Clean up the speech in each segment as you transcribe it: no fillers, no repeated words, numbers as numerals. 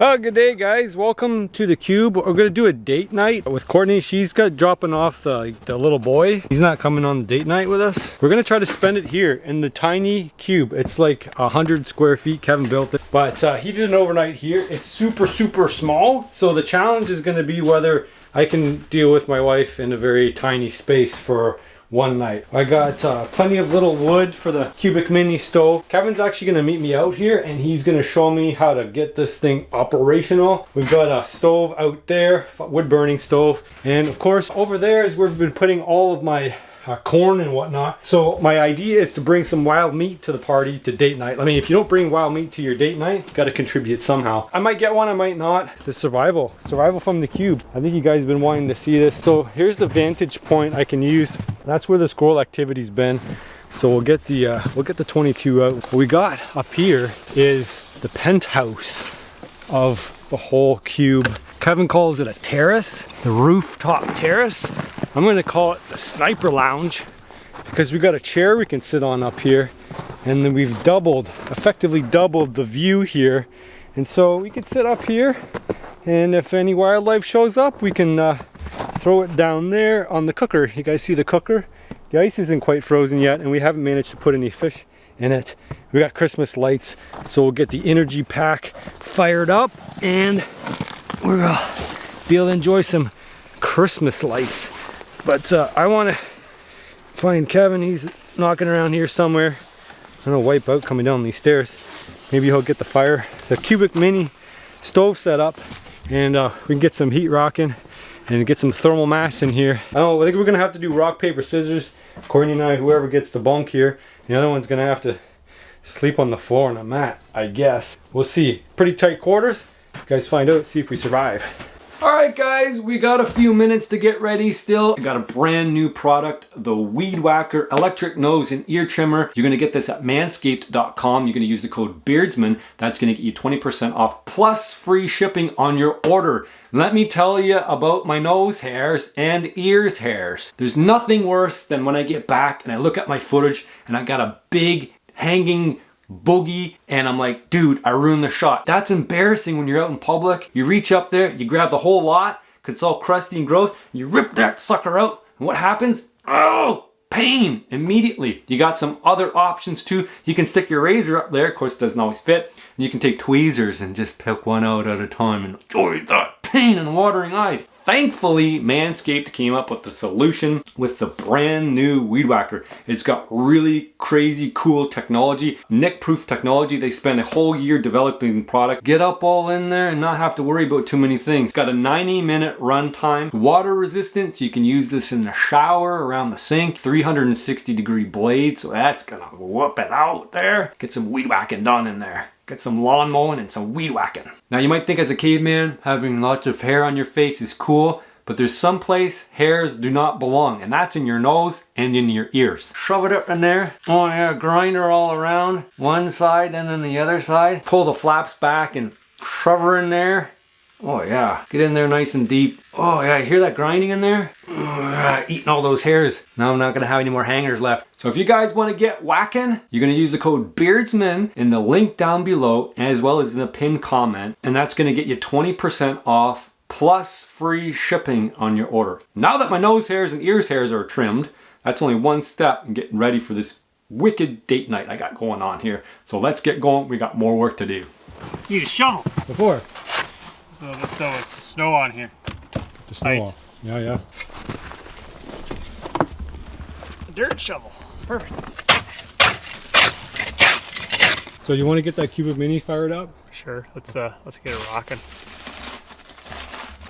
Good day, guys. Welcome to the Cube. We're gonna do a date night with Courtney. She's got dropping off the little boy. He's not coming on the date night with us. We're gonna try to spend it here in the tiny cube. It's like 100 square feet. Kevin built it, but he did an overnight here. It's super small. So the challenge is gonna be whether I can deal with my wife in a very tiny space for one night. I got plenty of little wood for the cubic mini stove. Kevin's actually gonna meet me out here and he's gonna show me how to get this thing operational. We've got a stove out there, wood burning stove. And of course over there is where we've been putting all of my corn and whatnot. So my idea is to bring some wild meat to the party to date night. I mean, if you don't bring wild meat to your date night, you gotta contribute somehow. I might get one, I might not. The survival from the cube. I think you guys have been wanting to see this. So here's the vantage point I can use. That's where the squirrel activity's been. So we'll get the 22 out. What we got up here is the penthouse of the whole cube. Kevin calls it a terrace, the rooftop terrace. I'm gonna call it the sniper lounge because we got a chair we can sit on up here, and then we've effectively doubled the view here. And so we could sit up here, and if any wildlife shows up, we can throw it down there on the cooker. You guys see the cooker? The ice isn't quite frozen yet, and we haven't managed to put any fish in it. We got Christmas lights, so we'll get the energy pack fired up, and we're gonna be able to enjoy some Christmas lights. But I want to find Kevin. He's knocking around here somewhere. I'm gonna wipe out coming down these stairs. Maybe he'll get the cubic mini stove set up, and we can get some heat rocking and get some thermal mass in here. I think we're gonna have to do rock, paper, scissors. Courtney and I, whoever gets the bunk here. The other one's gonna have to sleep on the floor on a mat, I guess. We'll see. Pretty tight quarters. You guys find out, see if we survive. All right, guys, we got a few minutes to get ready still. I got a brand new product, the Weed Whacker Electric Nose and Ear Trimmer. You're gonna get this at manscaped.com. You're gonna use the code BEARDSMAN. That's gonna get you 20% off plus free shipping on your order. Let me tell you about my nose hairs and ears hairs. There's nothing worse than when I get back and I look at my footage and I got a big hanging boogie and I'm like, dude, I ruined the shot. That's embarrassing when you're out in public. You reach up there, you grab the whole lot because it's all crusty and gross, you rip that sucker out, and what happens? Oh, pain immediately. You got some other options too. You can stick your razor up there, of course it doesn't always fit. You can take tweezers and just pick one out at a time and enjoy that pain and watering eyes. Thankfully, Manscaped came up with the solution with the brand new Weed Whacker. It's got really crazy cool technology, nick-proof technology. They spent a whole year developing the product. Get up all in there and not have to worry about too many things. It's got a 90-minute run time, water resistance. You can use this in the shower, around the sink, 360-degree blade, so that's gonna whoop it out there. Get some weed whacking done in there. Get some lawn mowing and some weed whacking. Now you might think as a caveman, having lots of hair on your face is cool, but there's some place hairs do not belong, and that's in your nose and in your ears. Shove it up in there. Oh yeah, grinder all around. One side and then the other side. Pull the flaps back and shove her in there. Oh yeah, get in there nice and deep. Oh yeah, you hear that grinding in there? Eating all those hairs. Now I'm not gonna have any more hangers left. So if you guys wanna get whacking, you're gonna use the code BEARDSMAN in the link down below, as well as in the pinned comment, and that's gonna get you 20% off plus free shipping on your order. Now that my nose hairs and ears hairs are trimmed, that's only one step in getting ready for this wicked date night I got going on here. So let's get going, we got more work to do. You need a shovel. Before. So let's go, it's snow on here. The snow Ice. off. Yeah. A dirt shovel. Perfect. So you want to get that cubic mini fired up? Sure, let's get it rocking.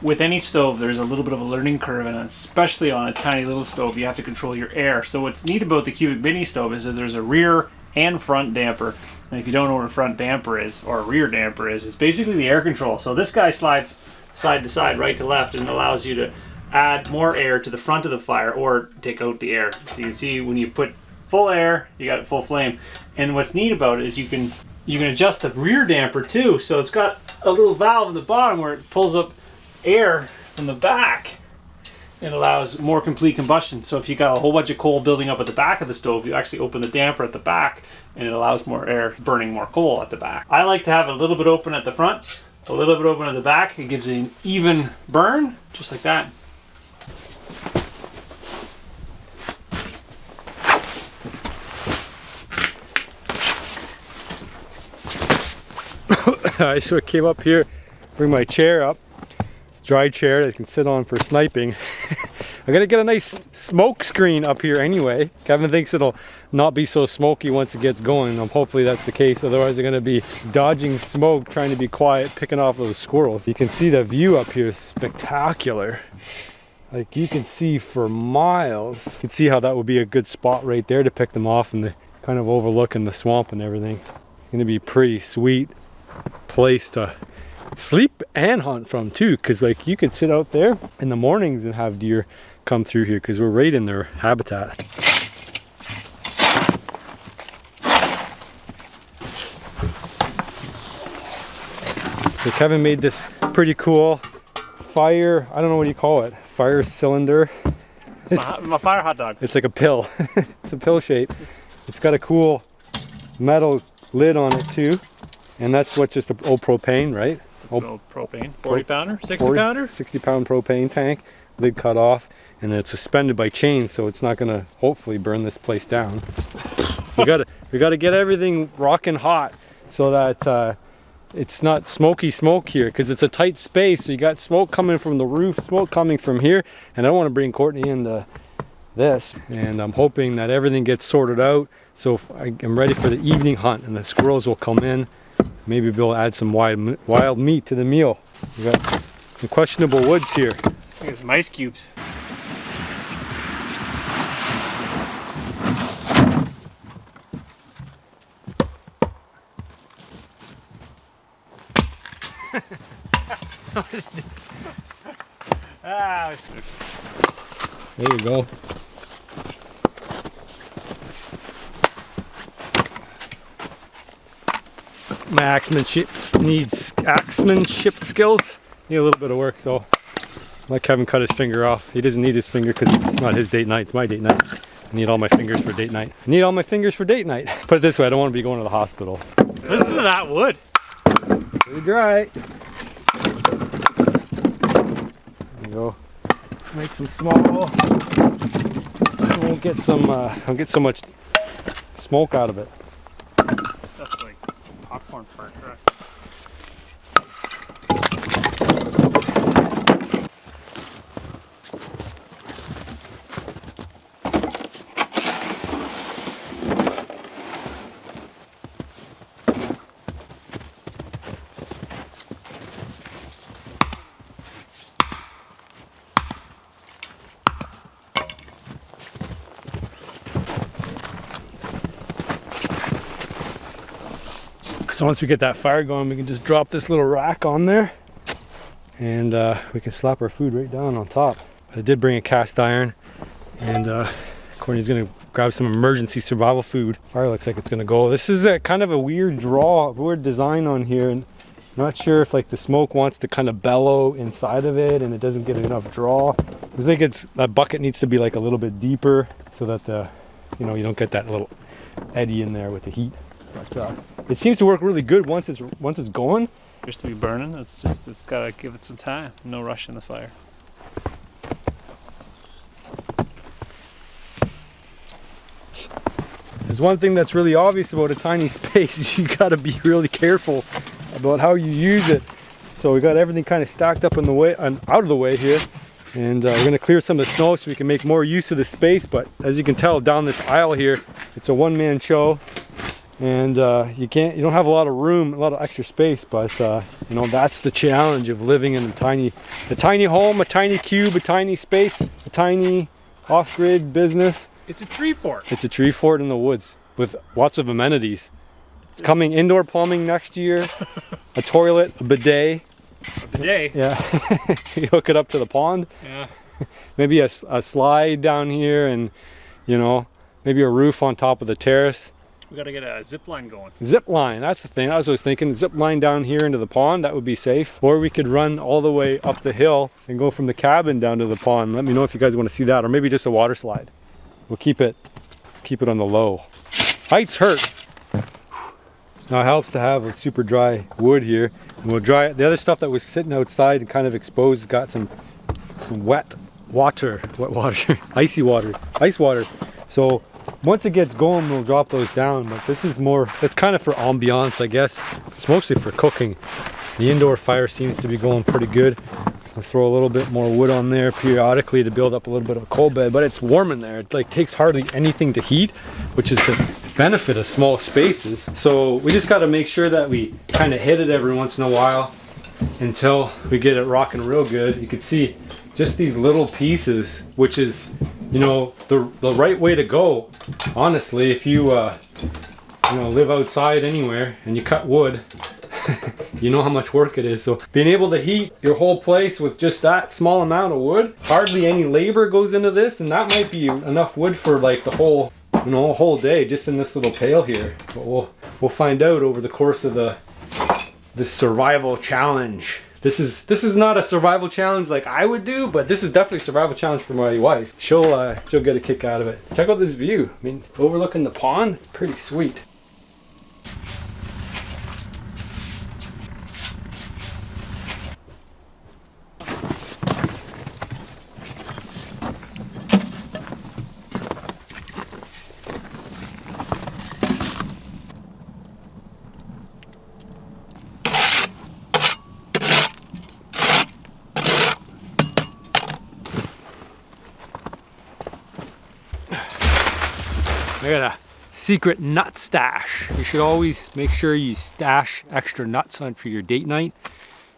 With any stove, there's a little bit of a learning curve, and especially on a tiny little stove, you have to control your air. So what's neat about the cubic mini stove is that there's a rear and front damper. And if you don't know what a front damper is, or a rear damper is, it's basically the air control. So this guy slides side to side, right to left, and allows you to add more air to the front of the fire or take out the air. So you can see when you put full air, you got full flame. And what's neat about it is you can adjust the rear damper too. So it's got a little valve at the bottom where it pulls up air from the back and allows more complete combustion. So if you got a whole bunch of coal building up at the back of the stove, you actually open the damper at the back and it allows more air burning more coal at the back. I like to have it a little bit open at the front A little bit open at the back, it gives it an even burn, just like that. I sort of came up here, bring my chair up, dry chair that I can sit on for sniping. I gotta get a nice smoke screen up here anyway. Kevin thinks it'll not be so smoky once it gets going. Hopefully that's the case. Otherwise they're gonna be dodging smoke, trying to be quiet, picking off those squirrels. You can see the view up here is spectacular. Like you can see for miles. You can see how that would be a good spot right there to pick them off and the kind of overlooking the swamp and everything. It's gonna be pretty sweet place to sleep and hunt from too, because like you could sit out there in the mornings and have deer come through here because we're right in their habitat. So Kevin made this pretty cool fire, I don't know what you call it, fire cylinder. It's my fire hot dog. It's like a pill. It's a pill shape. It's got a cool metal lid on it too. And that's what, just an old propane, right? It's an old propane. 40 pounder? 60 pounder? 60 pound propane tank. Lid cut off. And it's suspended by chains, so it's not gonna hopefully burn this place down. we gotta get everything rocking hot so that it's not smoky smoke here, because it's a tight space. So you got smoke coming from the roof, smoke coming from here, and I don't want to bring Courtney into this. And I'm hoping that everything gets sorted out, so I'm ready for the evening hunt, and the squirrels will come in. Maybe we'll add some wild meat to the meal. We got some questionable woods here. I think it's some ice cubes. There you go. My axemanship skills need a little bit of work, so let Kevin cut his finger off. He doesn't need his finger because it's not his date night, it's my date night. I need all my fingers for date night. I need all my fingers for date night. Put it this way, I don't want to be going to the hospital. Listen to that wood. Pretty dry. There you go. Make some small. I won't get some. I'll get so much smoke out of it. That's like popcorn fart, right? So once we get that fire going, we can just drop this little rack on there, and we can slap our food right down on top. But I did bring a cast iron, and Courtney's gonna grab some emergency survival food. Fire looks like it's gonna go. This is a kind of a weird weird design on here, and I'm not sure if like the smoke wants to kind of bellow inside of it, and it doesn't get enough draw. I think that bucket needs to be like a little bit deeper so that you don't get that little eddy in there with the heat. But it seems to work really good once it's going. Just to be burning, it's gotta give it some time. No rush in the fire. There's one thing that's really obvious about a tiny space is you gotta be really careful about how you use it. So we got everything kind of stacked up in the way and out of the way here, and we're gonna clear some of the snow so we can make more use of the space. But as you can tell, down this aisle here, it's a one-man show. And you don't have a lot of room, a lot of extra space, but that's the challenge of living in a tiny home, a tiny cube, a tiny space, a tiny off-grid business. It's a tree fort. It's a tree fort in the woods with lots of amenities. It's coming indoor plumbing next year, a toilet, a bidet. A bidet? Yeah, you hook it up to the pond. Yeah. Maybe a slide down here, and maybe a roof on top of the terrace. We gotta get a zip line going. Zip line, that's the thing. I was always thinking zip line down here into the pond, that would be safe. Or we could run all the way up the hill and go from the cabin down to the pond. Let me know if you guys want to see that, or maybe just a water slide. We'll keep it on the low. Heights hurt. Now it helps to have a super dry wood here, and we'll dry it. The other stuff that was sitting outside and kind of exposed got some wet water, ice water. So once it gets going, we'll drop those down. But this is more, it's kind of for ambiance, I guess. It's mostly for cooking. The indoor fire seems to be going pretty good. We'll throw a little bit more wood on there periodically to build up a little bit of a coal bed, but it's warm in there. It like takes hardly anything to heat, which is the benefit of small spaces. So we just got to make sure that we kind of hit it every once in a while until we get it rocking real good. You can see just these little pieces, which is, you know, the right way to go. Honestly, if you you know, live outside anywhere and you cut wood, you know how much work it is. So being able to heat your whole place with just that small amount of wood, hardly any labor goes into this, and that might be enough wood for like the whole, you know, a whole day just in this little pail here. But we'll find out over the course of this survival challenge. This is not a survival challenge like I would do, but this is definitely a survival challenge for my wife. She'll get a kick out of it. Check out this view. I mean, overlooking the pond, it's pretty sweet. I got a secret nut stash. You should always make sure you stash extra nuts on for your date night,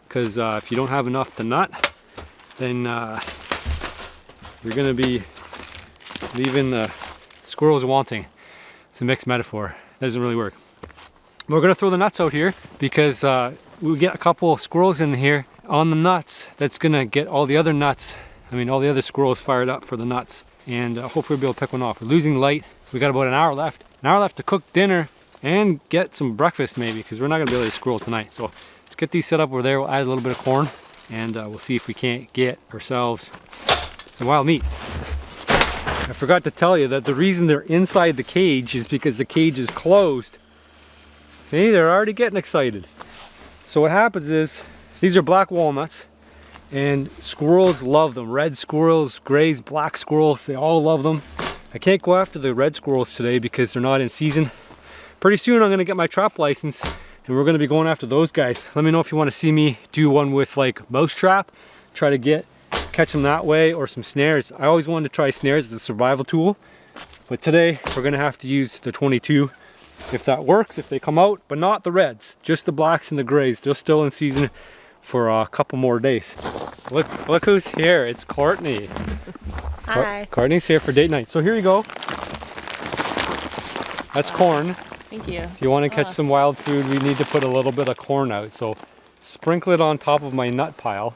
because if you don't have enough to nut, then you're gonna be leaving the squirrels wanting. It's a mixed metaphor. It doesn't really work. We're gonna throw the nuts out here because we get a couple squirrels in here on the nuts. That's gonna get all the other nuts, all the other squirrels fired up for the nuts, and hopefully we'll be able to pick one off. We're losing light. We got about an hour left. An hour left to cook dinner and get some breakfast maybe, because we're not gonna be able to squirrel tonight. So let's get these set up over there. We'll add a little bit of corn, and we'll see if we can't get ourselves some wild meat. I forgot to tell you that the reason they're inside the cage is because the cage is closed. See, they're already getting excited. So what happens is, these are black walnuts, and squirrels love them. Red squirrels, grays, black squirrels, they all love them. I can't go after the red squirrels today because they're not in season. Pretty soon I'm gonna get my trap license, and we're gonna be going after those guys. Let me know if you wanna see me do one with like mouse trap, try to catch them that way, or some snares. I always wanted to try snares as a survival tool, but today we're gonna have to use the 22 if that works, if they come out, but not the reds, just the blacks and the grays. They're still in season for a couple more days. Look who's here, it's Courtney. Hi. Courtney's here for date night. So here you go. That's corn. Thank you. If you want to catch some wild food, we need to put a little bit of corn out. So sprinkle it on top of my nut pile.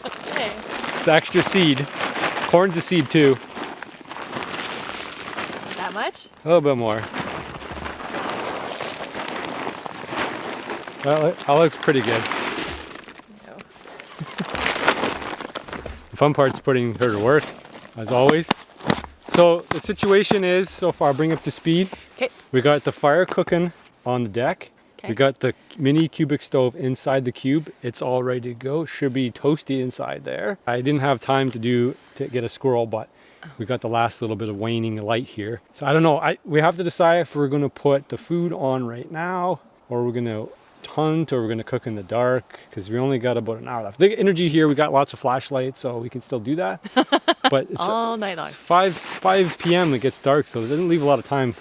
Okay. It's extra seed. Corn's a seed too. That much? A little bit more. That looks pretty good. No. The fun part's putting her to work, as always. So the situation is, so far, bring up to speed. Okay. We got the fire cooking on the deck. Okay. We got the mini cubic stove inside the cube. It's all ready to go. Should be toasty inside there. I didn't have time to get a squirrel, but we got the last little bit of waning light here. So I don't know. We have to decide if we're going to put the food on right now, or we're going to hunt, or we're going to cook in the dark, because we only got about an hour left. The energy here, we got lots of flashlights, so we can still do that. But it's all night long. It's 5 p.m. it gets dark, so it doesn't leave a lot of time.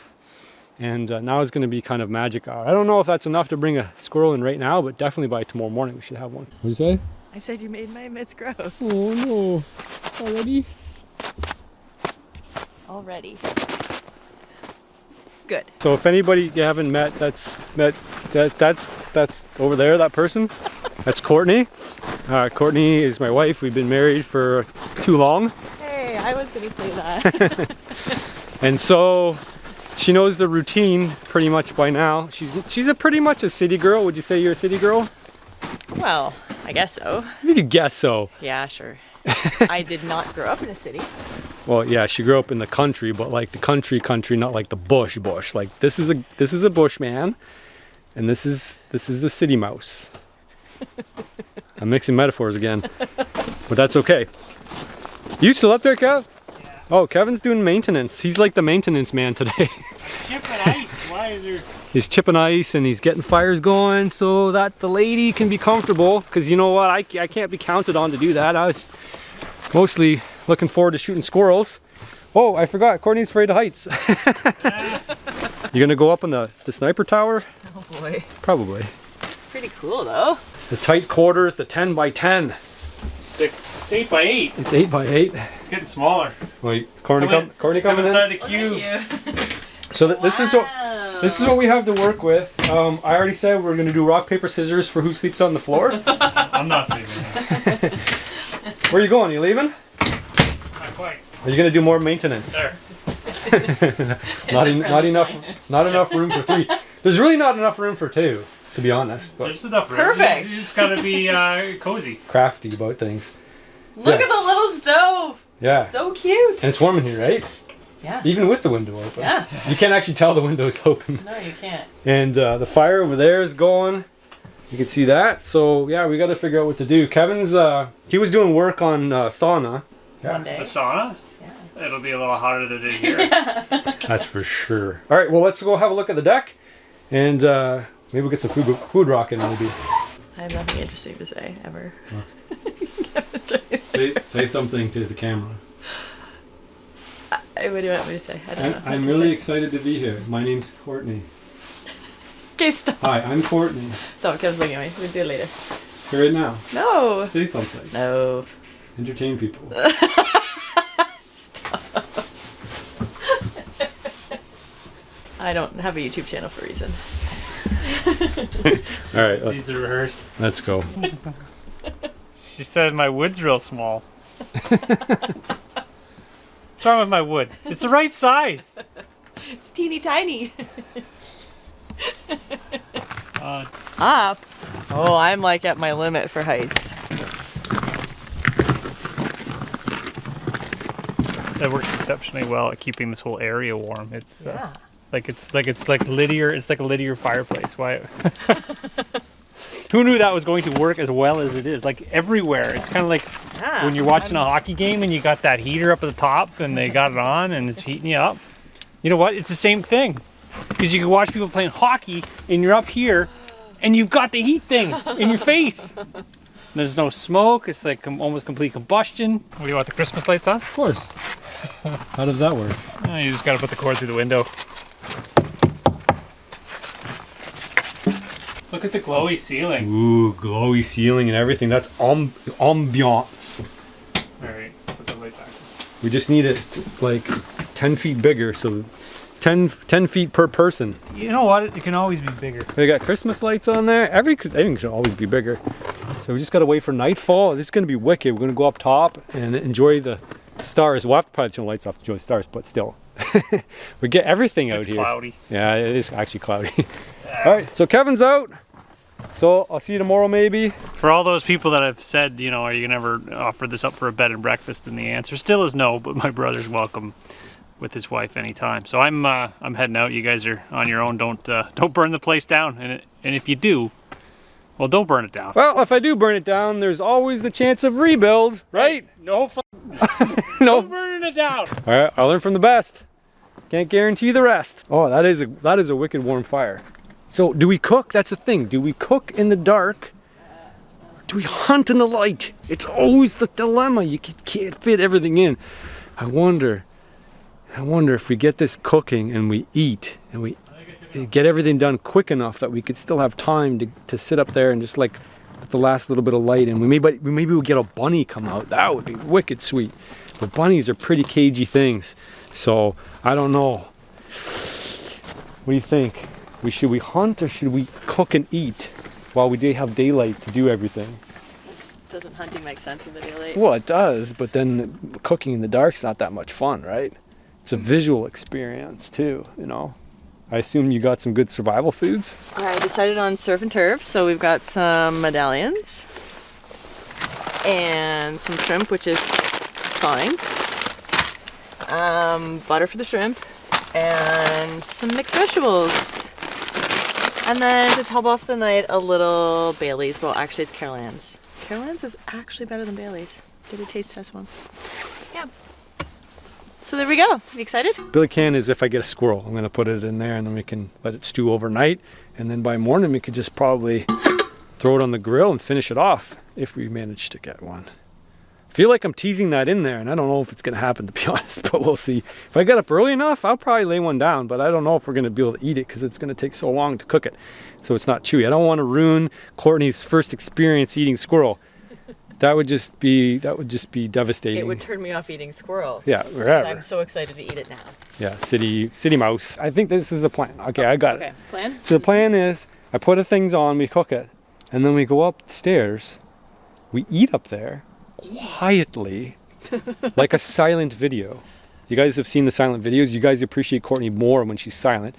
And now is going to be kind of magic hour. I don't know if that's enough to bring a squirrel in right now, but definitely by tomorrow morning we should have one. What did you say? I said you made my mitts gross. Oh no! Already? Already. Good. So if anybody you haven't met, that's over there, that person. That's Courtney. Courtney is my wife. We've been married for too long. Hey, I was gonna say that. And so she knows the routine pretty much by now. She's pretty much a city girl. Would you say you're a city girl? Well, I guess so. You could guess so. Yeah, sure. I did not grow up in a city. Well, yeah, she grew up in the country, but like the country, not like the bush. Like this is a bush man, and this is the city mouse. I'm mixing metaphors again, but that's okay. You still up there, Kev? Yeah. Oh, Kevin's doing maintenance. He's like the maintenance man today. Chip and ice. Why is there? He's chipping ice and he's getting fires going so that the lady can be comfortable. Because you know what, I can't be counted on to do that. I was mostly looking forward to shooting squirrels. Oh, I forgot, Courtney's afraid of heights. You gonna go up on the sniper tower? Oh boy. Probably. It's pretty cool though. The tight quarters, the 10 by 10. 8 by 8. It's 8 by 8. It's getting smaller. Wait, is Courtney coming in? Inside the cube. So this is what we have to work with. I already said we're gonna do rock, paper, scissors for who sleeps on the floor. I'm not sleeping. Where are you going? You leaving? Not quite. Are you gonna do more maintenance? There. not enough room for 3. There's really not enough room for 2, to be honest. But there's enough room. Perfect. It's gotta be cozy. crafty about things. Look at the little stove. Yeah. So cute. And it's warm in here, right? Yeah. Even with the window open. Yeah. You can't actually tell the window's open. No, you can't. And the fire over there is going. You can see that. So yeah, we got to figure out what to do. Kevin's he was doing work on sauna. One day. The sauna? Yeah. It'll be a little hotter than it is here. That's for sure. All right, well let's go have a look at the deck, and maybe we'll get some food rocking maybe. I have nothing interesting to say ever. Say something to the camera. What do you want me to say? I don't know. I'm really excited to be here. My name's Courtney. Okay, stop. Hi, I'm Courtney. Stop, Kevin's looking at me. We'll do it later. Here right now. No. Say something. No. Entertain people. Stop. I don't have a YouTube channel for a reason. All right, These are rehearsed. let's go. She said my wood's real small. What's wrong with my wood? It's the right size. It's teeny tiny. Uh, Up. Oh, I'm like at my limit for heights. that works exceptionally well at keeping this whole area warm. It's Yeah. it's like linear. It's like a linear fireplace. Why? Who knew that was going to work as well as it is? Like everywhere. It's kind of like Yeah. when you're watching a hockey game and you got that heater up at the top and they got it on and it's heating you up. You know what? It's the same thing. Because you can watch people playing hockey and you're up here and you've got the heat thing in your face. There's no smoke. It's like almost complete combustion. What do you want, the Christmas lights on? Of course. How does that work? You just got to put the cord through the window. Look at the glowy ceiling. Ooh, glowy ceiling and everything. That's ambiance. All right, put the light back. We just need it like 10 feet bigger, so 10 feet per person. You know what? It can always be bigger. They got Christmas lights on there. Everything should always be bigger. So we just gotta wait for nightfall. This is gonna be wicked. We're gonna go up top and enjoy the stars. We'll have to probably turn the lights off to enjoy the stars, but still. We get everything out It's here. cloudy. Yeah, it is actually cloudy. All right, so Kevin's out. So I'll see you tomorrow maybe. For all those people that have said, you know, are you gonna ever offer this up for a bed and breakfast? And the answer still is no, but my brother's welcome with his wife anytime. So I'm heading out. You guys are on your own. Don't burn the place down. And if you do, well, don't burn it down. Well, if I do burn it down, there's always the chance of rebuild, right? No fun. No. Burning it down. All right, I'll learn from the best. Can't guarantee the rest. Oh, that is a wicked warm fire. So, do we cook? That's the thing. Do we cook in the dark? Or do we hunt in the light? It's always the dilemma. You can't fit everything in. I wonder if we get this cooking and we eat and we get everything done quick enough that we could still have time to sit up there and just like put the last little bit of light in. Maybe we'll get a bunny come out. That would be wicked sweet. But bunnies are pretty cagey things. So, I don't know. What do you think? Should we hunt or should we cook and eat while we do have daylight to do everything? Doesn't hunting make sense in the daylight? Well, it does, but then cooking in the dark's not that much fun, right? It's a visual experience too, you know. I assume you got some good survival foods? I decided on surf and turf, so we've got some medallions and some shrimp, which is fine. butter for the shrimp, and some mixed vegetables. And then to top off the night, a little Bailey's. Well, actually, it's Carol Ann's. Carol Ann's is actually better than Bailey's. Did a taste test once. Yeah. So there we go. You excited? Billy can is if I get a squirrel. I'm going to put it in there and then we can let it stew overnight. And then by morning, we could just probably throw it on the grill and finish it off if we manage to get one. I feel like I'm teasing that in there, and I don't know if it's going to happen, to be honest, but we'll see. If I get up early enough, I'll probably lay one down, but I don't know if we're going to be able to eat it because it's going to take so long to cook it, so it's not chewy. I don't want to ruin Courtney's first experience eating squirrel. That would just be devastating. It would turn me off eating squirrel. Yeah, wherever. I'm so excited to eat it now. Yeah, city mouse. I think this is a plan. Okay, I got it. Okay, plan? So the plan is I put the things on, we cook it, and then we go upstairs, we eat up there quietly, like a silent video. You guys have seen the silent videos. You guys appreciate Courtney more when she's silent.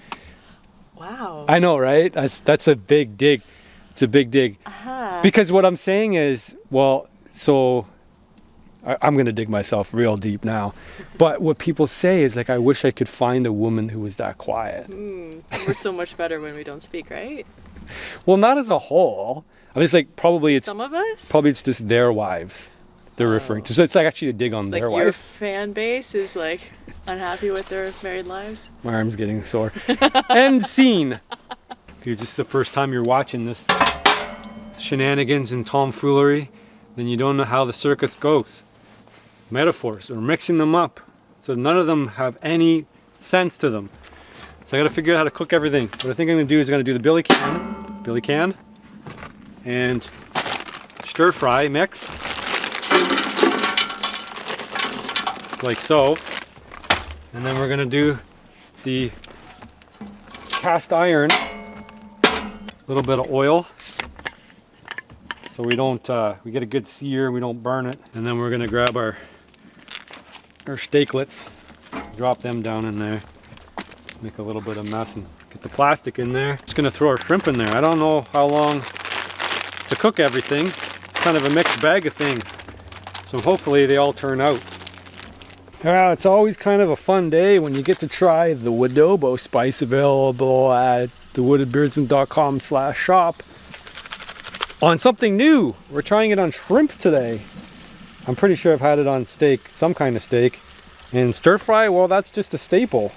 Wow. I know, right? That's a big dig. It's a big dig. Uh-huh. Because what I'm saying is, well, so I'm going to dig myself real deep now. But what people say is like, I wish I could find a woman who was that quiet. We're so much better when we don't speak, right? Well, not as a whole. I was like, probably it's some of us. Probably it's just their wives they're referring to. So it's like actually a dig on It's their like your wife. fan base is like unhappy with their married lives. My arm's getting sore. End scene. If you're just the first time you're watching this shenanigans and tomfoolery, then you don't know how the circus goes. Metaphors, we're mixing them up, so none of them have any sense to them. So I got to figure out how to cook everything. What I think I'm going to do is I'm going to do the Billy can, and stir fry mix, just like so. And then we're going to do the cast iron, a little bit of oil, so we don't we get a good sear, we don't burn it. And then we're going to grab our steaklets, drop them down in there, make a little bit of mess and get the plastic in there. Just gonna throw our shrimp in there. I don't know how long to cook everything. It's kind of a mixed bag of things. So hopefully they all turn out. Well, it's always kind of a fun day when you get to try the Wadobo spice, available at thewoodedbeardsman.com/shop on something new. We're trying it on shrimp today. I'm pretty sure I've had it on steak, some kind of steak. And stir fry, well, that's just a staple.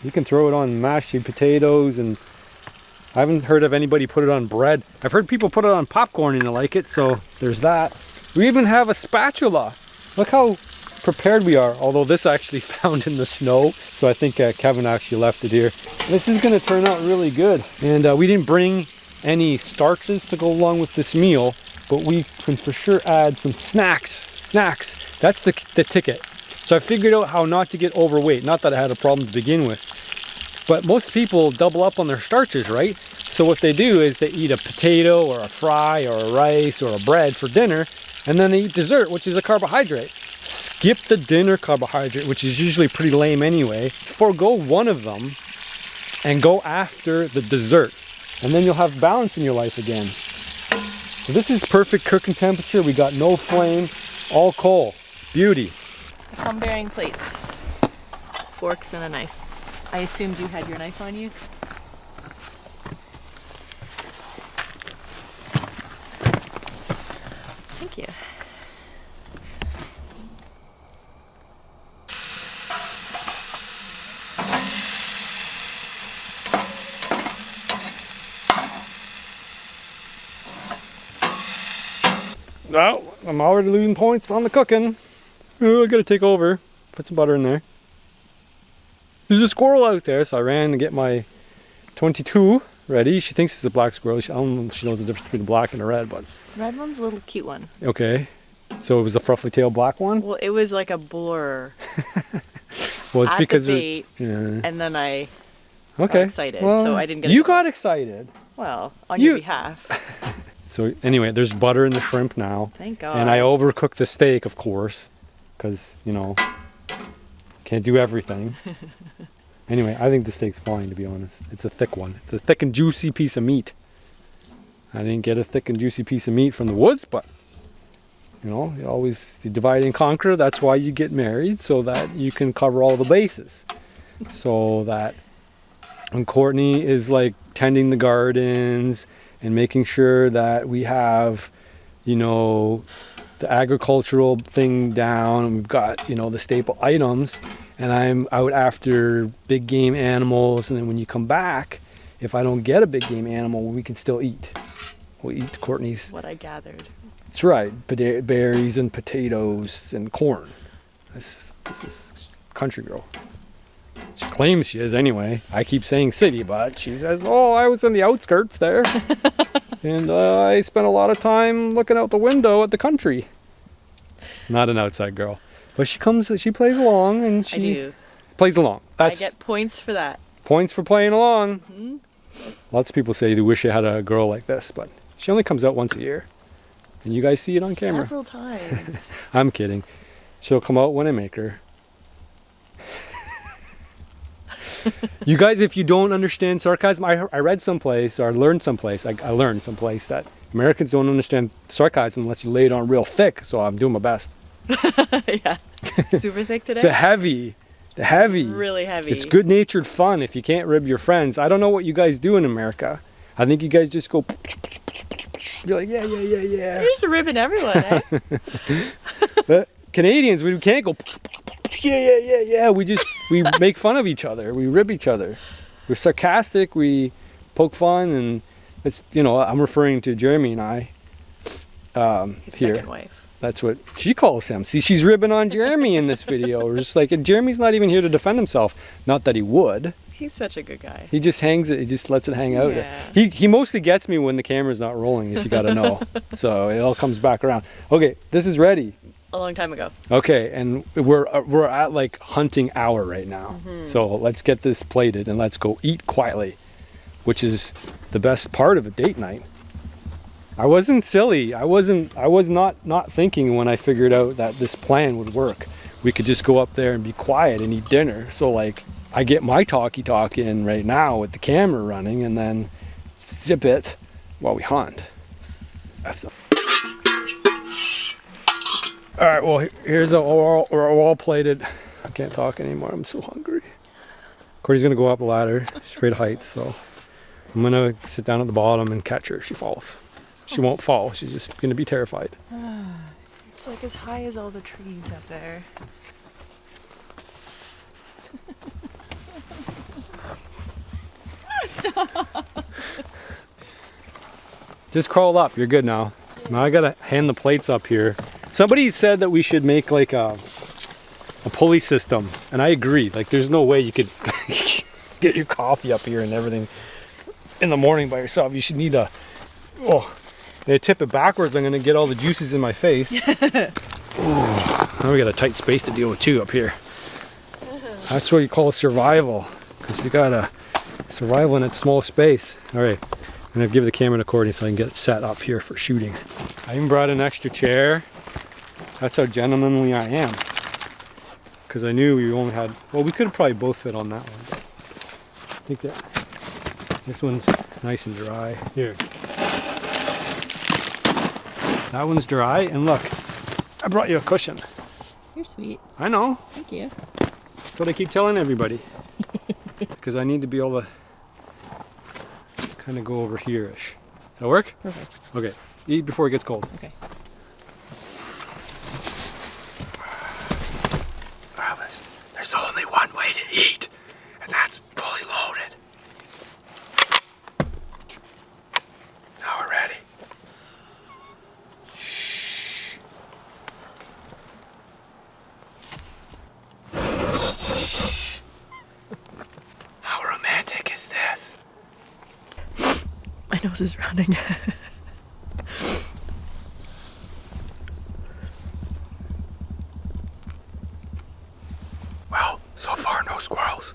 You can throw it on mashed potatoes, and I haven't heard of anybody put it on bread. I've heard people put it on popcorn and they like it, so there's that. We even have a spatula. Look how prepared we are, although this actually found in the snow, so I think Kevin actually left it here. This is going to turn out really good. And we didn't bring any starches to go along with this meal, but we can for sure add some snacks. That's the ticket. So I figured out how not to get overweight. Not that I had a problem to begin with, but most people double up on their starches, right? So what they do is they eat a potato or a fry or a rice or a bread for dinner, and then they eat dessert, which is a carbohydrate. Skip the dinner carbohydrate, which is usually pretty lame anyway. Forgo one of them and go after the dessert, and then you'll have balance in your life again. So this is perfect cooking temperature. We got no flame, all coal. Beauty. Plum-bearing plates, forks, and a knife. I assumed you had your knife on you. Thank you. Well, I'm already losing points on the cooking. Oh, I gotta take over. Put some butter in there. There's a squirrel out there, so I ran to get my 22 ready. She thinks it's a black squirrel. I don't know if she knows the difference between the black and the red, but... Red one's a little cute one. Okay. So it was a fruffly tail black one? Well, it was like a blur. Well, it's at because... the bait, yeah. and then I Okay. got excited, well, so I didn't get You it. got excited. Well, on your behalf. So anyway, there's butter in the shrimp now. Thank God. And I overcooked the steak, of course, because, you know, can't do everything. Anyway, I think the steak's fine, to be honest. It's a thick one. It's a thick and juicy piece of meat. I didn't get a thick and juicy piece of meat from the woods, but You know, you divide and conquer. That's why you get married, so that you can cover all the bases. So that when Courtney is like tending the gardens and making sure that we have, you know, the agricultural thing down, and we've got, you know, the staple items, and I'm out after big game animals, and then when you come back, if I don't get a big game animal, we can still eat. We'll eat Courtney's. What I gathered. That's right. Berries and potatoes and corn. This is country girl. She claims she is anyway. I keep saying city, but she says, oh, I was in the outskirts there. And I spent a lot of time looking out the window at the country. Not an outside girl. But she plays along, and she I do. plays along. I get points for that. Points for playing along. Mm-hmm. Lots of people say they wish they had a girl like this, but she only comes out once a year. And you guys see it on camera. Several times. I'm kidding. She'll come out when I make her. You guys, if you don't understand sarcasm, I read someplace, or I learned someplace that Americans don't understand sarcasm unless you lay it on real thick, so I'm doing my best. Yeah. Super thick today? It's heavy. Really heavy. It's good-natured fun if you can't rib your friends. I don't know what you guys do in America. I think you guys just go... You're like, yeah. You're just ribbing everyone, eh? But Canadians, we can't go... Yeah. We make fun of each other. We rib each other. We're sarcastic. We poke fun, and it's, you know, I'm referring to Jeremy and I. His here. second wife. That's what she calls him. See, she's ribbing on Jeremy in this video. We're just like, and Jeremy's not even here to defend himself. Not that he would. He's such a good guy. He just hangs it. He just lets it hang out. Yeah. He mostly gets me when the camera's not rolling, if you got to know. So it all comes back around. Okay, this is ready. A long time ago. Okay, and we're at like hunting hour right now. Mm-hmm. So let's get this plated and let's go eat quietly, which is the best part of a date night. I wasn't silly. I was not thinking when I figured out that this plan would work. We could just go up there and be quiet and eat dinner. So like, I get my talk in right now with the camera running, and then zip it while we hunt. All right, well, here's we're all plated. I can't talk anymore. I'm so hungry. Courtney's gonna go up a ladder, straight heights. So I'm gonna sit down at the bottom and catch her if she falls. She won't fall. She's just gonna be terrified. It's like as high as all the trees up there. Stop. Just crawl up. You're good now. Now I gotta hand the plates up here. Somebody said that we should make like a pulley system, and I agree. Like, there's no way you could get your coffee up here and everything in the morning by yourself. You should need a. Oh, they tip it backwards. I'm gonna get all the juices in my face. Now we got a tight space to deal with too up here. That's what you call survival, because you gotta survival in a small space. All right, I'm gonna give the camera to Courtney so I can get it set up here for shooting. I even brought an extra chair. That's how gentlemanly I am. Because I knew we only had, well, we could have probably both fit on that one. I think that this one's nice and dry. Here. That one's dry, and look, I brought you a cushion. You're sweet. I know. Thank you. That's what I keep telling everybody. Because I need to be able to kind of go over here-ish. Does that work? Perfect. Okay. Eat before it gets cold. Okay. There's only one way to eat, and that's fully loaded. Now we're ready. Shh. Shh. How romantic is this? My nose is running. Well, so far no squirrels.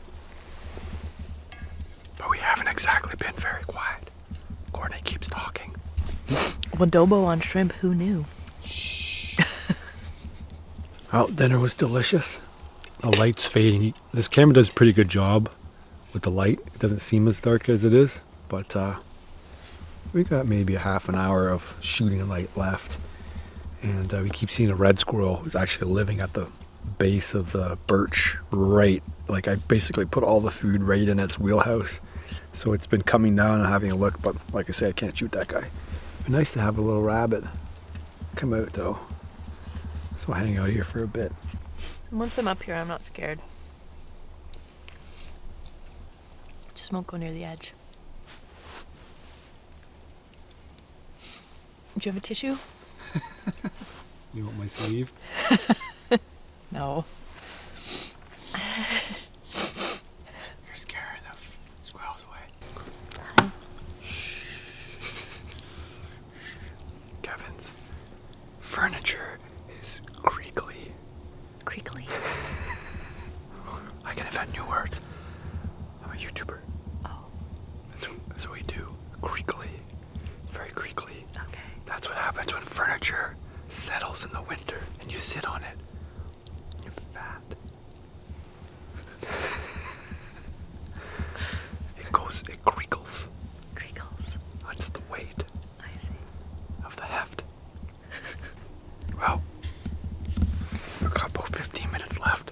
But we haven't exactly been very quiet. Courtney keeps talking. Adobo on shrimp, who knew? Well, dinner was delicious. The light's fading. This camera does a pretty good job with the light. It doesn't seem as dark as it is, but we got maybe a half an hour of shooting light left. And we keep seeing a red squirrel who's actually living at the base of the birch, right, like I basically put all the food right in its wheelhouse. So it's been coming down and having a look, but like I say, I can't shoot that guy. It'd be nice to have a little rabbit come out though. So I'll hang out here for a bit. Once I'm up here, I'm not scared. Just won't go near the edge. Do you have a tissue? You want my sleeve? No. You're scaring the squirrels away. Hi. Kevin's furniture is creakly. Creakly. I can invent new words. I'm a YouTuber. Oh. That's what we do. Creakly. Very creakly. Okay. That's what happens when furniture settles in the winter and you sit on it. You're fat. It creakles. Creakles. Under the weight I see. of the heft. Well, we've got about 15 minutes left.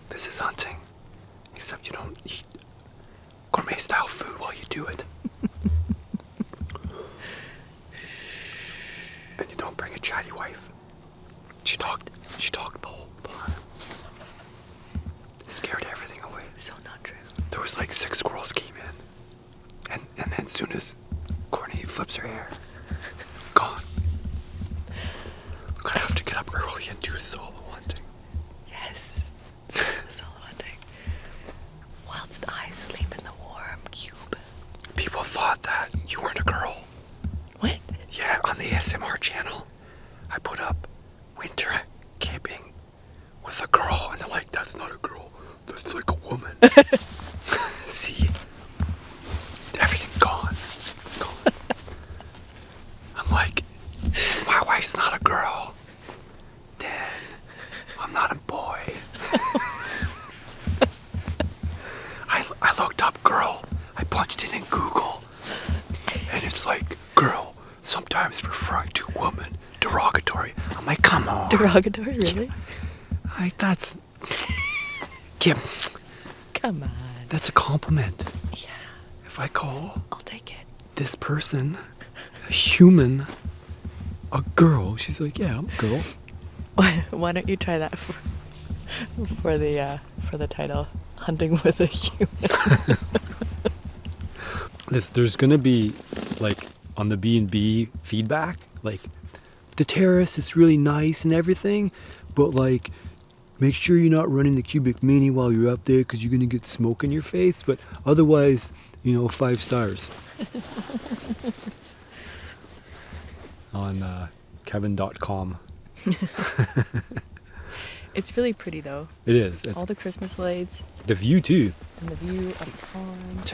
This is hunting. Except you don't eat gourmet style food while you do it. And you don't bring a chatty wife. She talked the whole time. It scared everything away. So not true. There was like 6 squirrels came in. And then as soon as Courtney flips her hair, gone. I'm gonna have to get up early and do solo hunting. Yes. Solo hunting. Whilst I sleep in the warm cube. People thought that you weren't a girl. What? Yeah, on the ASMR channel, I put up winter camping with a girl, and they're like, that's not a girl, that's like a woman. See? Everything gone. I'm like, if my wife's not a girl, then I'm not a boy. I looked up girl, I punched it in Google, and it's like, girl, sometimes referring to woman, derogatory. I'm like, come on. Derogatory, really? That's... Kim, Come on. that's a compliment. Yeah, If I call I'll take it. this person, a human, a girl, she's like, yeah, I'm a girl. Why don't you try that for the title, Hunting with a Human? There's gonna be, like, on the B&B feedback, like, the terrace is really nice and everything, but, like, make sure you're not running the cubic mini while you're up there because you're gonna get smoke in your face, but otherwise, 5 stars. On Kevin.com. It's really pretty though. It is. All the Christmas lights The view too. and the view of the pond.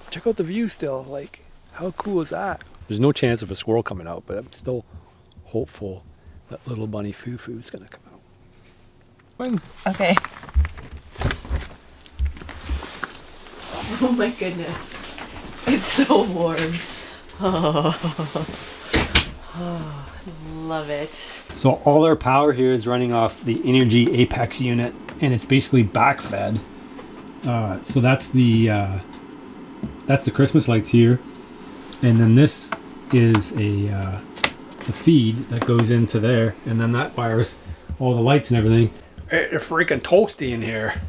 Check out the view still. Like, how cool is that? There's no chance of a squirrel coming out, but I'm still hopeful that little bunny Foo-Foo is gonna come out. When? Okay. Oh my goodness. It's so warm. Oh, love it. So all our power here is running off the Energy Apex unit, and it's basically backfed. So that's the Christmas lights here, and then this is a feed that goes into there, and then that wires all the lights and everything. It's freaking toasty in here.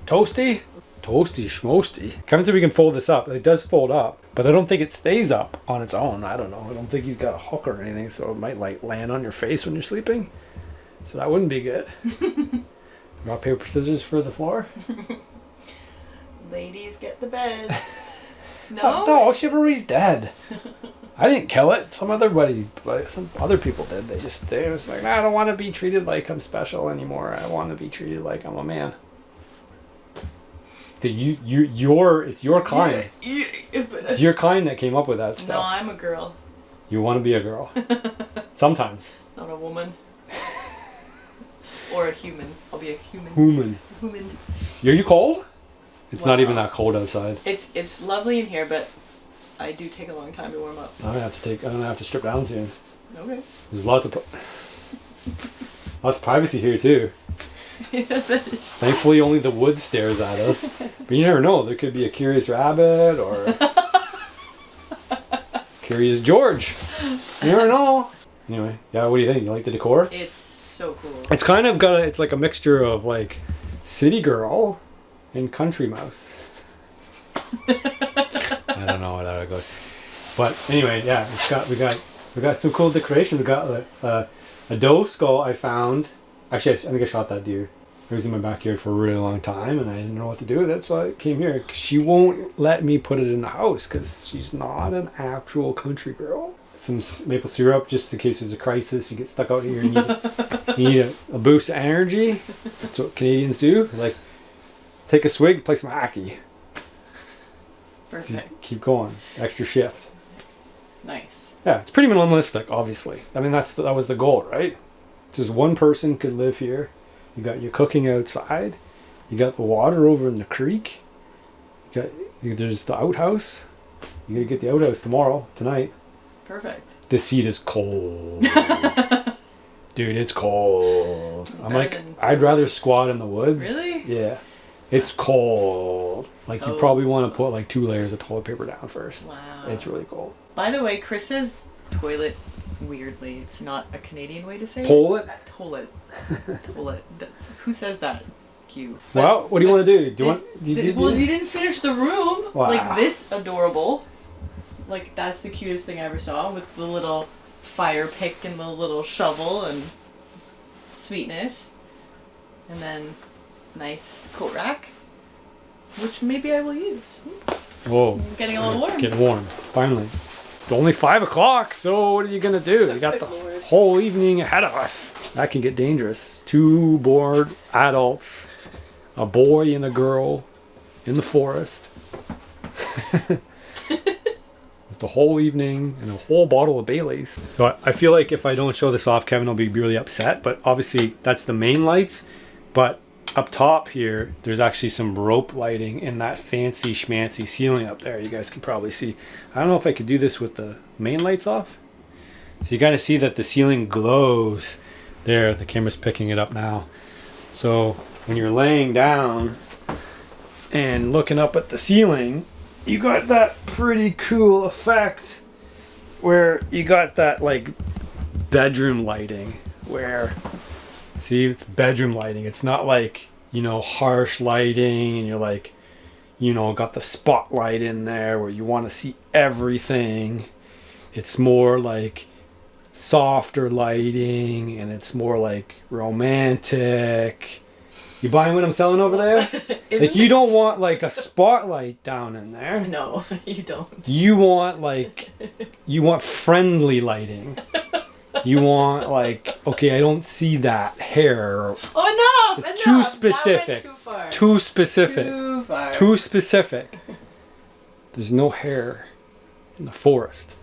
Toasty? Toasty schmosty. Kevin said we can fold this up. It does fold up, but I don't think it stays up on its own. I don't know. I don't think he's got a hook or anything, so it might like land on your face when you're sleeping. So that wouldn't be good. Rock, paper, scissors for the floor. Ladies get the beds. No? No, Chivalry's dead. I didn't kill it. Some other people did. They was like, nah, I don't want to be treated like I'm special anymore. I want to be treated like I'm a man. It's your kind. It's your kind that came up with that No, stuff. I'm a girl. You want to be a girl. Sometimes. Not a woman. Or a human. I'll be a human. Human. Are you cold? It's not even that cold outside. It's lovely in here, but I do take a long time to warm up. I'm gonna have to strip down soon. Okay. There's lots of Lots of privacy here too. Thankfully, only the wood stares at us. But you never know. There could be a curious rabbit or curious George. You never know. Anyway, yeah. What do you think? You like the decor? It's so cool. It's kind of got it's like a mixture of like city girl and country mouse. I don't know how it goes. But anyway, yeah. We got some cool decorations. We got a doe skull I found. Actually, I think I shot that deer. It was in my backyard for a really long time, and I didn't know what to do with it, so I came here. She won't let me put it in the house because she's not an actual country girl. Some maple syrup just in case there's a crisis. You get stuck out here and you need a boost of energy. That's what Canadians do. Like, take a swig, play some hockey. Perfect. So keep going. Extra shift. Nice. Yeah, it's pretty minimalistic, obviously. I mean, that was the goal, right? Just one person could live here. You got your cooking outside. You got the water over in the creek. There's the outhouse. You gotta get the outhouse tonight. Perfect. This heat is cold. Dude, it's cold. I'm like, I'd rather squat in the woods. Really? Yeah. It's cold. Like, you probably want to put like 2 layers of toilet paper down first. Wow. It's really cold. By the way, Chris says toilet weirdly. It's not a Canadian way to say Toilet? it. Toilet. Toilet. Who says that? You. Well, what do you want to do? Well, you didn't finish the room. Wow. Like this adorable. Like that's the cutest thing I ever saw with the little fire pick and the little shovel and sweetness. And then nice coat rack, which maybe I will use. Whoa. Getting a little warm. Getting warm. Finally. It's only 5 o'clock, so what are you going to do? You got the whole evening ahead of us. That can get dangerous. 2 bored adults, a boy and a girl in the forest. With the whole evening and a whole bottle of Baileys. So I feel like if I don't show this off, Kevin will be really upset. But obviously, that's the main lights. But up top here, there's actually some rope lighting in that fancy schmancy ceiling up there. You guys can probably see. I don't know if I could do this with the main lights off. So you gotta see that the ceiling glows. There, the camera's picking it up now. So when you're laying down and looking up at the ceiling, you got that pretty cool effect where you got that like bedroom lighting where, see, it's bedroom lighting. It's not like, harsh lighting and you're like, got the spotlight in there where you want to see everything. It's more like softer lighting and it's more like romantic. You buying what I'm selling over there? Like, you don't want like a spotlight down in there. No, you don't. You want friendly lighting. You want like, okay, I don't see that hair. Oh no! It's too specific. Too far. Too specific. Too far. Too specific. There's no hair in the forest.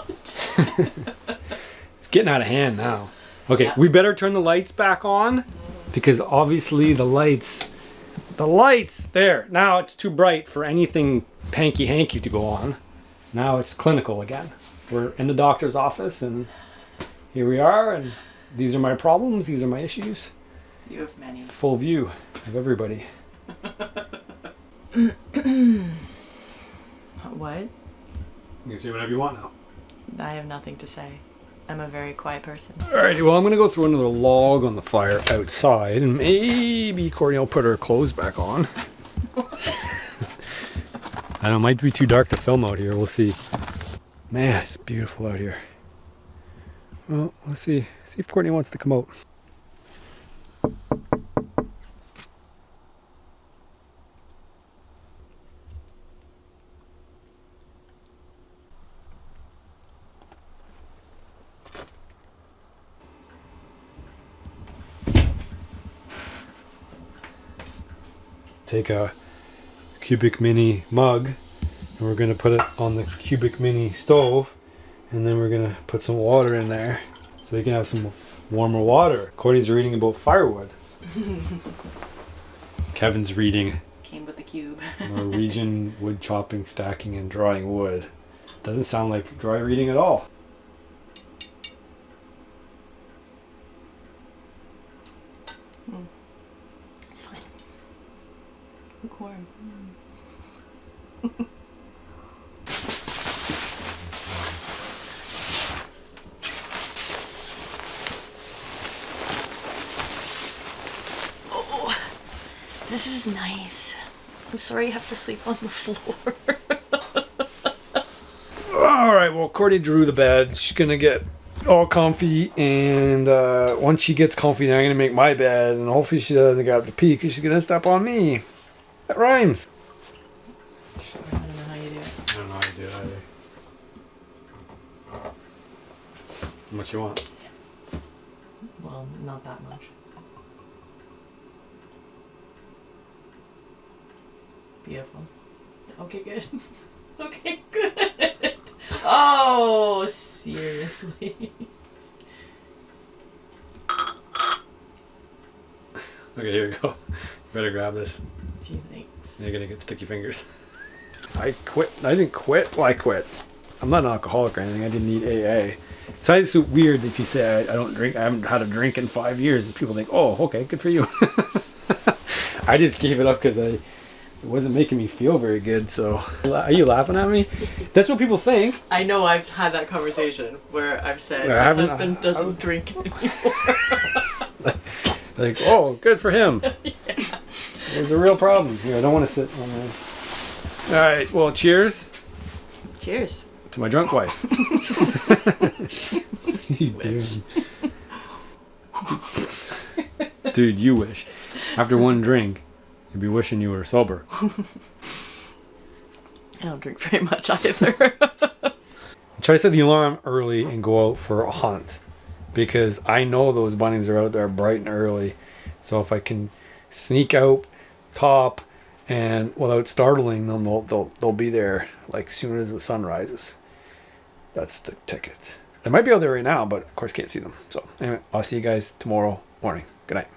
It's getting out of hand now. Okay, yeah. We better turn the lights back on because obviously the lights there. Now it's too bright for anything panky-hanky to go on. Now it's clinical again. We're in the doctor's office and here we are, and these are my problems, these are my issues. You have many. Full view of everybody. What? You can say whatever you want now. I have nothing to say. I'm a very quiet person. Alrighty, well I'm going to go throw another log on the fire outside, and maybe Courtney will put her clothes back on. I don't know, it might be too dark to film out here, we'll see. Man, it's beautiful out here. Well, let's see if Courtney wants to come out. Take a cubic mini mug and we're going to put it on the cubic mini stove, and then we're going to put some water in there so you can have some warmer water. Courtney's reading about firewood. Kevin's reading Came with the cube. Norwegian wood chopping, stacking, and drying wood. Doesn't sound like dry reading at all. This is nice. I'm sorry you have to sleep on the floor. All right, well, Courtney drew the bed. She's gonna get all comfy, and once she gets comfy, then I'm gonna make my bed, and hopefully she doesn't get up to pee because she's gonna step on me. That rhymes. I don't know how you do it. I don't know how to do it either. How much you want? Well, not that much. Beautiful. Okay, good. Okay, good. Oh, seriously. Okay, here we go. You better grab this. Gee, thanks. You're gonna get sticky fingers. I quit. I didn't quit. Well, I quit. I'm not an alcoholic or anything. I didn't need AA. So it's weird if you say I don't drink. I haven't had a drink in 5 years. People think, oh, okay, good for you. I just gave it up because it wasn't making me feel very good. So, are you laughing at me? That's what people think. I know I've had that conversation where I've said Yeah, my husband doesn't drink anymore. Like, oh, good for him. Yeah. There's a real problem here. I don't want to sit on there. All right. Well, cheers Cheers. to my drunk wife. You dude, you wish. After one drink, you'd be wishing you were sober. I don't drink very much either. Try to set the alarm early and go out for a hunt, because I know those bunnies are out there bright and early. So if I can sneak out top and without startling them, they'll be there like soon as the sun rises. That's the ticket. They might be out there right now, but of course can't see them. So anyway, I'll see you guys tomorrow morning. Good night.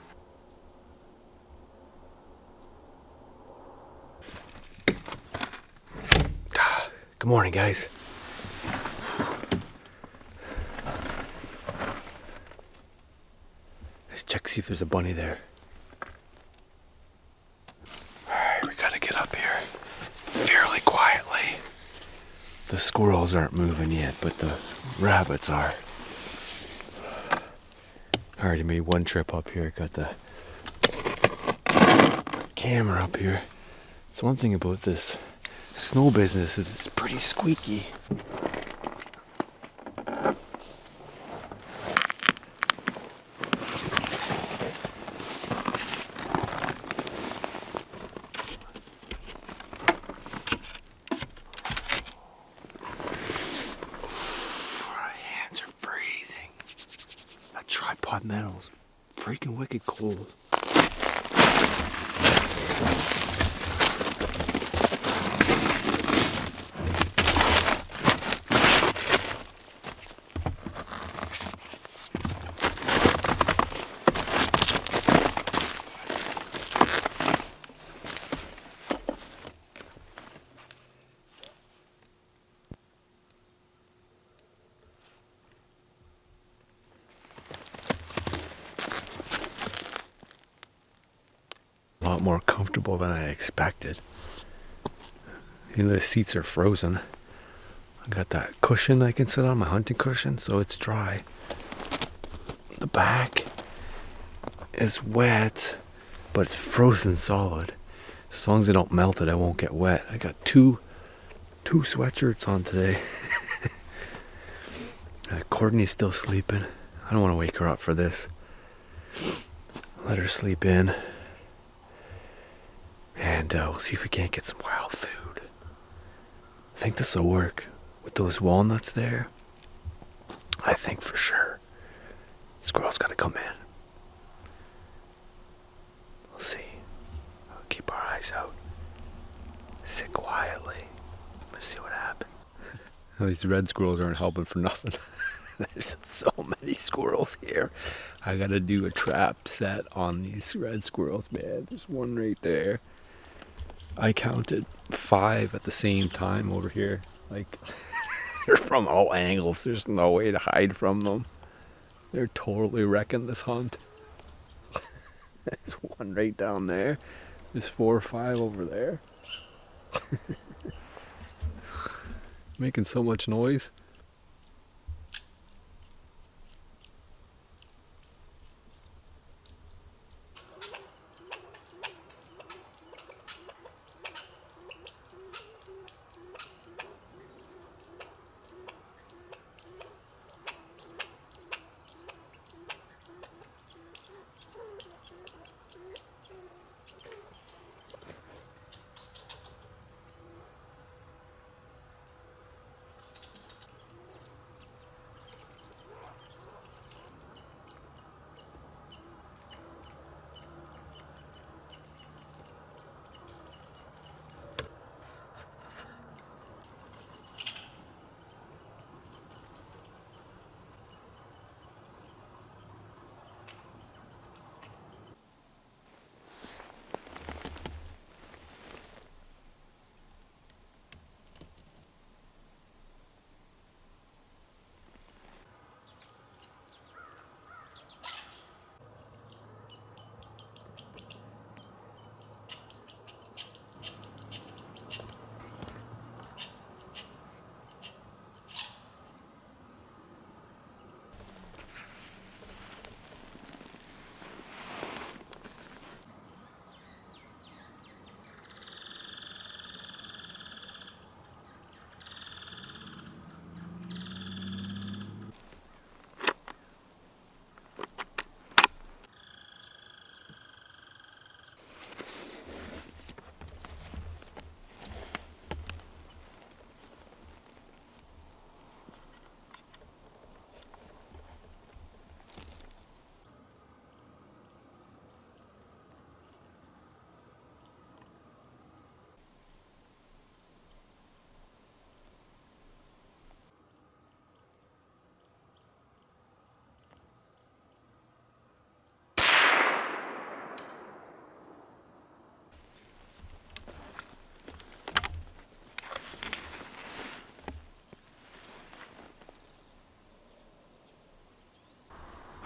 Good morning, guys. Let's check, see if there's a bunny there. Alright, we gotta get up here fairly quietly. The squirrels aren't moving yet, but the rabbits are. I already made one trip up here. Got the camera up here. It's one thing about this snow business is it's pretty squeaky. Tripod metal's freaking wicked cold. A lot more comfortable than I expected. You know, the seats are frozen. I got that cushion I can sit on, my hunting cushion, so it's dry. The back is wet, but it's frozen solid. As long as I don't melt it, I won't get wet. I got two sweatshirts on today. Courtney's still sleeping. I don't want to wake her up for this. Let her sleep in. And we'll see if we can't get some wild food. I think this will work. With those walnuts there, I think for sure. Squirrel's got to come in. We'll see. I'll keep our eyes out. Sit quietly. Let's see what happens. These red squirrels aren't helping for nothing. There's so many squirrels here. I gotta do a trap set on these red squirrels, man. There's one right there. I counted 5 at the same time over here. Like, they're from all angles. There's no way to hide from them. They're totally wrecking this hunt. There's one right down there. There's 4 or 5 over there. Making so much noise.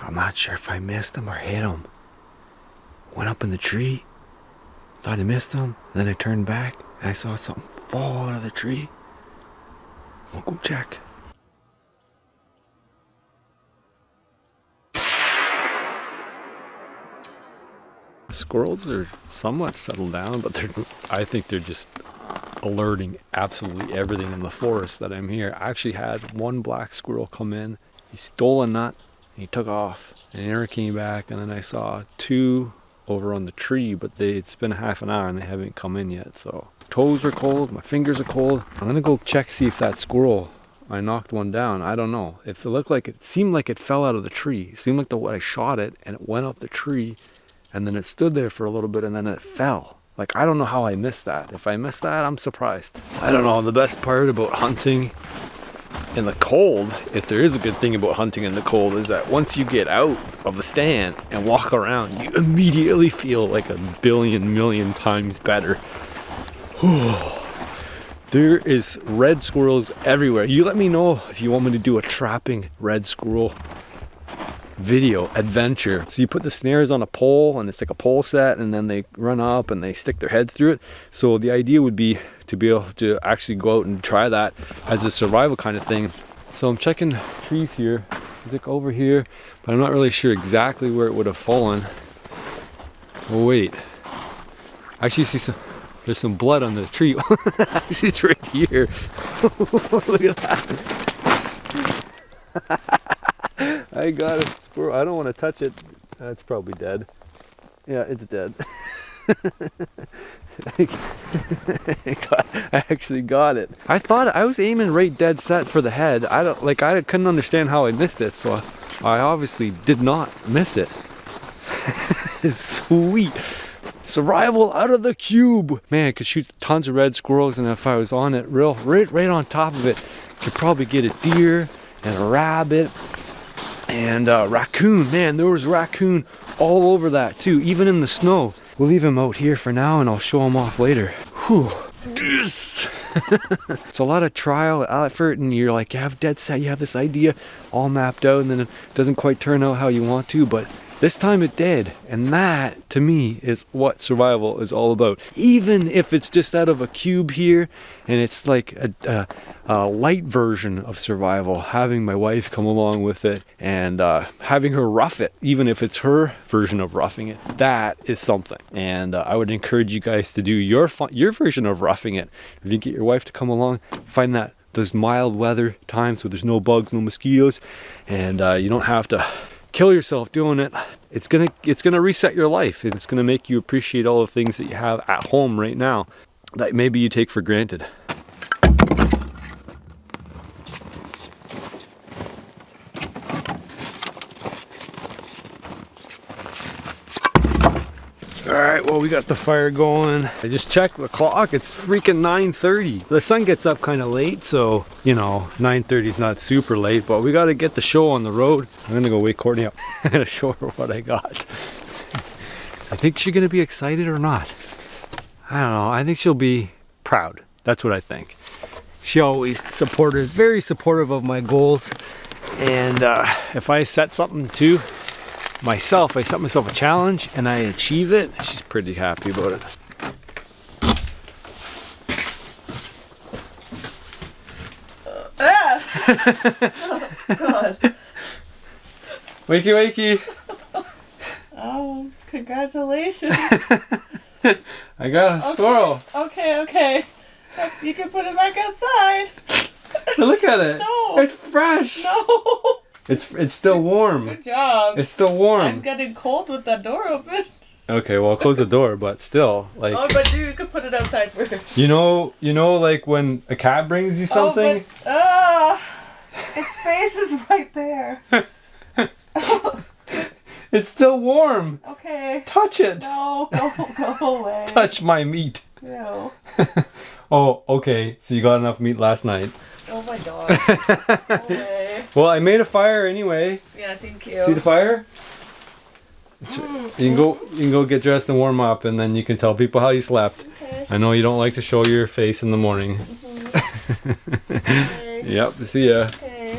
I'm not sure if I missed him or hit him. Went up in the tree, thought I missed him, then I turned back and I saw something fall out of the tree. We'll go check. Squirrels are somewhat settled down, but I think they're just alerting absolutely everything in the forest that I'm here. I actually had one black squirrel come in. He stole a nut and he took off and he never came back. And then I saw two over on the tree, but it's been half an hour and they haven't come in yet. So toes are cold, my fingers are cold. I'm gonna go check, see if that squirrel, I knocked one down. I don't know. If it looked like, it seemed like it fell out of the tree. It seemed like the way I shot it and it went up the tree and then it stood there for a little bit and then it fell. Like, I don't know how I missed that. If I missed that, I'm surprised. I don't know. The best part about hunting in the cold, if there is a good thing about hunting in the cold, is that once you get out of the stand and walk around, you immediately feel like a million times better. There is red squirrels everywhere. You let me know if you want me to do a trapping red squirrel video adventure. So you put the snares on a pole and it's like a pole set and then they run up and they stick their heads through it. So the idea would be to be able to actually go out and try that as a survival kind of thing. So I'm checking trees here. It's like over here, but I'm not really sure exactly where it would have fallen. Oh wait, I actually see there's some blood on the tree. Actually it's right here. Look at that. I got a squirrel. I don't want to touch it. It's probably dead. Yeah, it's dead. I actually got it. I thought I was aiming right dead set for the head. I couldn't understand how I missed it, so I obviously did not miss it. Sweet. Survival out of the cube. Man, I could shoot tons of red squirrels, and if I was on it right on top of it, could probably get a deer and a rabbit. And raccoon, man, there was raccoon all over that too, even in the snow. We'll leave him out here for now and I'll show him off later. Whew. Yes. It's a lot of trial effort and you're like, you have dead set, you have this idea all mapped out and then it doesn't quite turn out how you want to, but this time it did. And that, to me, is what survival is all about. Even if it's just out of a cube here and it's like a light version of survival, having my wife come along with it and having her rough it, even if it's her version of roughing it, that is something. And I would encourage you guys to do your version of roughing it. If you get your wife to come along, find those mild weather times where there's no bugs, no mosquitoes, and you don't have to kill yourself doing it. It's gonna reset your life. It's gonna make you appreciate all the things that you have at home right now that maybe you take for granted. Alright, well, we got the fire going. I just checked the clock. It's freaking 9:30. The sun gets up kind of late, so, 9:30 is not super late, but we got to get the show on the road. I'm going to go wake Courtney up. I'm going to show her what I got. I think she's going to be excited or not. I don't know. I think she'll be proud. That's what I think. She always very supportive of my goals. And if I set something to myself, I set myself a challenge and I achieve it, she's pretty happy about it. Oh, God. Wakey. Oh, congratulations. I got a squirrel. Okay. You can put it back outside. Look at it. No. It's fresh. No. It's still warm. Good job. It's still warm. I'm getting cold with that door open. Okay, well, close the door, but still, like. Oh, but you could put it outside first. You know, like when a cat brings you something. Its face is right there. It's still warm. Okay. Touch it. No, go away. Touch my meat. No. Oh, okay. So you got enough meat last night. Oh my God. Go away. Well, I made a fire anyway. Yeah, thank you. See the fire? You can go get dressed and warm up, and then you can tell people how you slept. Okay. I know you don't like to show your face in the morning. Okay. Yep. See ya. Okay.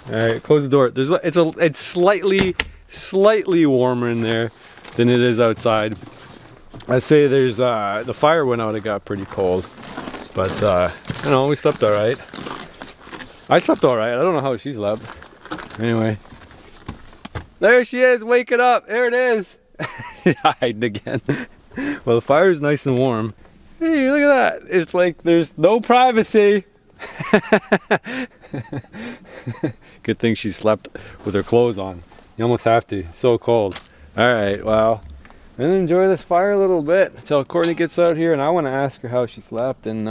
All right, close the door. It's slightly warmer in there than it is outside. I say there's the fire went out. It got pretty cold, but you know, we slept all right. I slept all right. I don't know how she slept. Anyway, there she is, waking up. There it is. Hiding again. Well, the fire is nice and warm. Hey, look at that. It's like there's no privacy. Good thing she slept with her clothes on. You almost have to. It's so cold. All right, well, I'm gonna enjoy this fire a little bit until Courtney gets out here, and I want to ask her how she slept and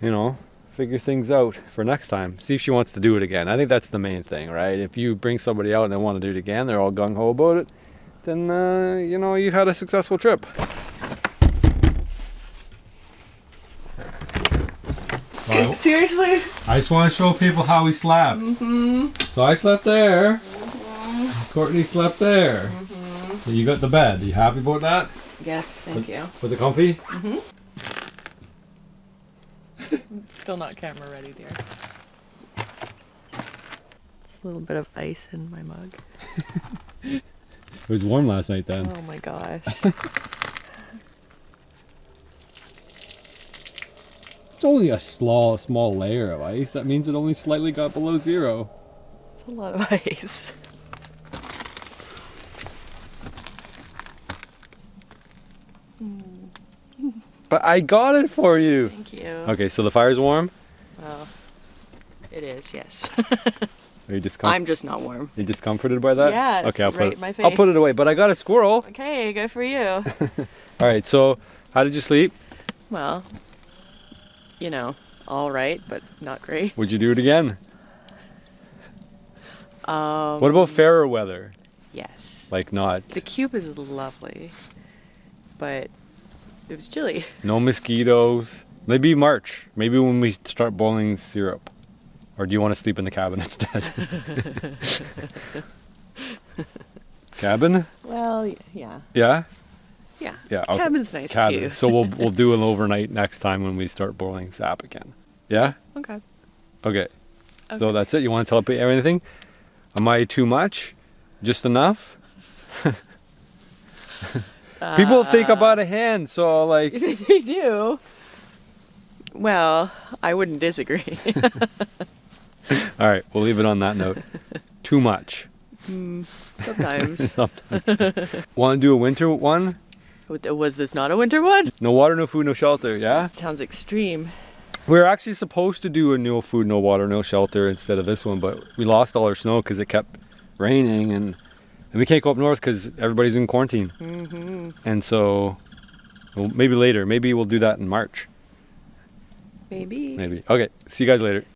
you know, figure things out for next time. See if she wants to do it again. I think that's the main thing, right? If you bring somebody out and they want to do it again, they're all gung-ho about it, then you know, you've had a successful trip. Well, Seriously? I just want to show people how we slept. So I slept there. Courtney slept there. So you got the bed. Are you happy about that? Yes, thank you. Was it comfy? Still not camera ready, dear. It's a little bit of ice in my mug. It was warm last night then. Oh my gosh. It's only a small layer of ice. That means it only slightly got below zero. It's a lot of ice. But I got it for you. Thank you. Okay, so the fire's warm? Well, it is, yes. Are you I'm just not warm. Are you discomforted by that? Yeah, it's okay, I'll right put in my I'll put it face. away, but I got a squirrel. Okay, good for you. All right, so how did you sleep? Well, you know, all right, but not great. Would you do it again? What about fairer weather? Yes. Like not, The cube is lovely, but it was chilly. no mosquitoes. Maybe March. Maybe when we start boiling syrup. Or do you want to sleep in the cabin instead? Cabin? Well, yeah. Yeah? Yeah. Yeah. Okay. Cabin's nice Cabin. too. So we'll do an overnight next time when we start boiling sap again. Yeah? Okay. Okay. So that's it. You want to tell me everything? Am I too much? Just enough? People think about a hand, so like. They do. Well, I wouldn't disagree. All right, we'll leave it on that note. Too much. Sometimes. Sometimes. Want to do a winter one? Was this not a winter one? No water, no food, no shelter. Yeah. Sounds extreme. We were actually supposed to do a no food, no water, no shelter instead of this one, but we lost all our snow because it kept raining, and we can't go up north because everybody's in quarantine. And so, well, maybe later. Maybe we'll do that in March. Maybe. Maybe. Okay. See you guys later.